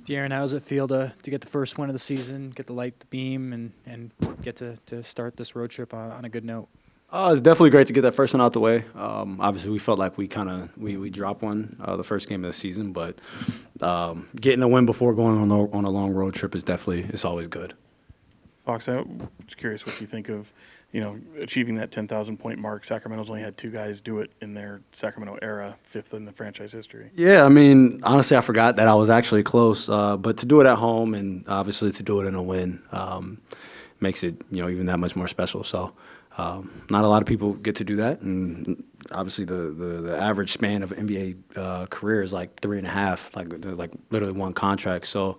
De'Aaron, how does it feel to get the first win of the season, get to light the beam, and get to start this road trip on a good note? It's definitely great to get that first one out the way. Obviously, we felt like we dropped one the first game of the season, but getting a win before going on a long road trip is it's always good. Fox, I'm just curious what you think of, achieving that 10,000 point mark. Sacramento's only had 2 guys do it in their Sacramento era, 5th in the franchise history. Yeah, I mean, honestly, I forgot that I was actually close, but to do it at home and obviously to do it in a win makes it even that much more special. So. Not a lot of people get to do that, and obviously the average span of NBA career is like 3.5, like literally one contract. So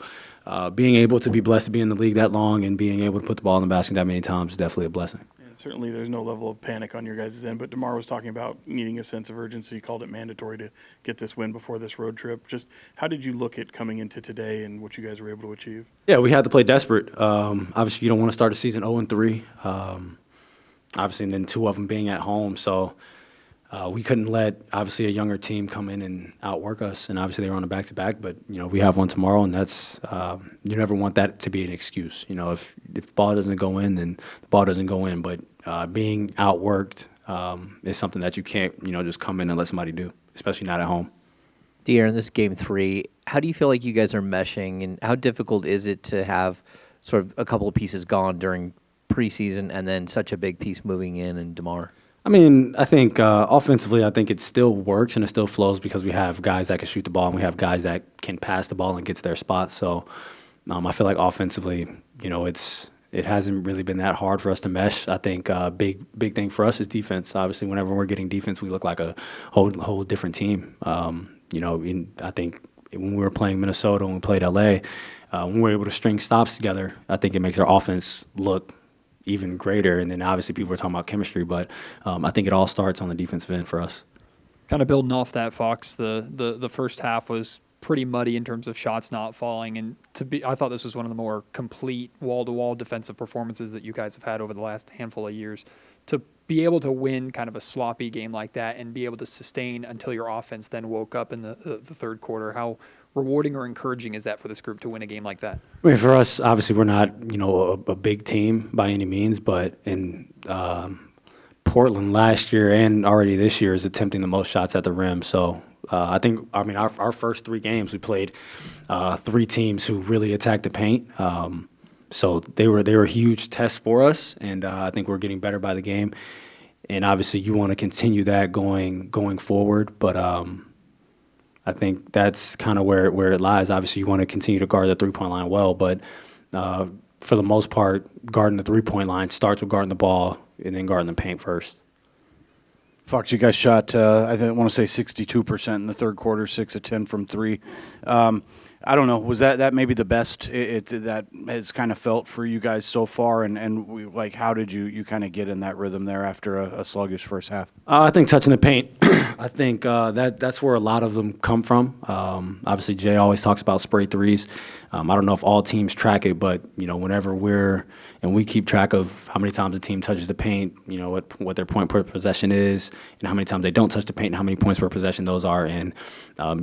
being able to be blessed to be in the league that long and being able to put the ball in the basket that many times is definitely a blessing. And certainly there's no level of panic on your guys' end, but DeMar was talking about needing a sense of urgency, called it mandatory to get this win before this road trip. Just how did you look at coming into today and what you guys were able to achieve? Yeah, we had to play desperate. Obviously, you don't want to start the season 0-3. Obviously, and then 2 of them being at home. So we couldn't let, obviously, a younger team come in and outwork us. And obviously, they were on a back-to-back. But, we have one tomorrow, and that's you never want that to be an excuse. If the ball doesn't go in, then the ball doesn't go in. But being outworked is something that you can't, just come in and let somebody do, especially not at home. De'Aaron, this is game 3. How do you feel like you guys are meshing, and how difficult is it to have sort of a couple of pieces gone during preseason and then such a big piece moving in DeMar? I mean, I think offensively, I think it still works and it still flows because we have guys that can shoot the ball and we have guys that can pass the ball and get to their spots. So I feel like offensively, it hasn't really been that hard for us to mesh. I think big thing for us is defense. Obviously, whenever we're getting defense, we look like a whole different team. I think when we were playing Minnesota and we played LA, when we were able to string stops together, I think it makes our offense look even greater. And then obviously people are talking about chemistry, but I think it all starts on the defensive end for us. Kind of building off that, Fox, the first half was pretty muddy in terms of shots not falling, and I thought this was one of the more complete wall-to-wall defensive performances that you guys have had over the last handful of years. To be able to win kind of a sloppy game like that and be able to sustain until your offense then woke up in the third quarter, how rewarding or encouraging is that for this group to win a game like that? I mean, for us, obviously, we're not, a big team by any means, but in Portland last year and already this year is attempting the most shots at the rim. So our first 3 games, we played 3 teams who really attacked the paint. So they were a huge test for us, and I think we're getting better by the game. And obviously, you want to continue that going forward, but I think that's kind of where it lies. Obviously, you want to continue to guard the three-point line well, but for the most part, guarding the three-point line starts with guarding the ball and then guarding the paint first. Fox, you guys shot, I want to say 62% in the third quarter, 6 of 10 from 3. I don't know. Was that maybe the best that has kind of felt for you guys so far? And how did you kind of get in that rhythm there after a sluggish first half? I think touching the paint. I think that's where a lot of them come from. Obviously, Jay always talks about spray threes. I don't know if all teams track it, but whenever we keep track of how many times a team touches the paint, what their point per possession is, and how many times they don't touch the paint, and how many points per possession those are. And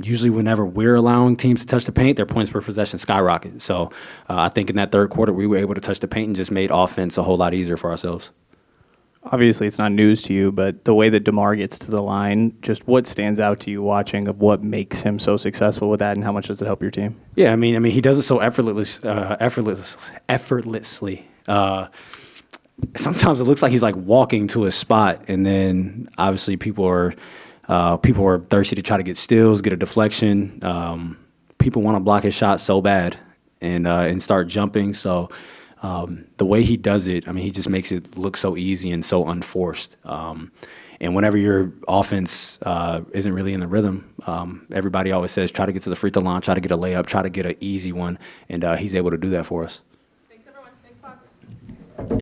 usually, whenever we're allowing teams to touch the paint, their points per possession skyrocket. So I think in that third quarter, we were able to touch the paint and just made offense a whole lot easier for ourselves. Obviously, it's not news to you, but the way that DeMar gets to the line, just what stands out to you watching of what makes him so successful with that, and how much does it help your team? Yeah, I mean, he does it so effortlessly. Sometimes it looks like he's like walking to a spot, and then obviously people are thirsty to try to get steals, get a deflection. People want to block his shot so bad and start jumping. So. The way he does it, I mean, he just makes it look so easy and so unforced. And whenever your offense isn't really in the rhythm, everybody always says, try to get to the free throw line, try to get a layup, try to get an easy one, and he's able to do that for us.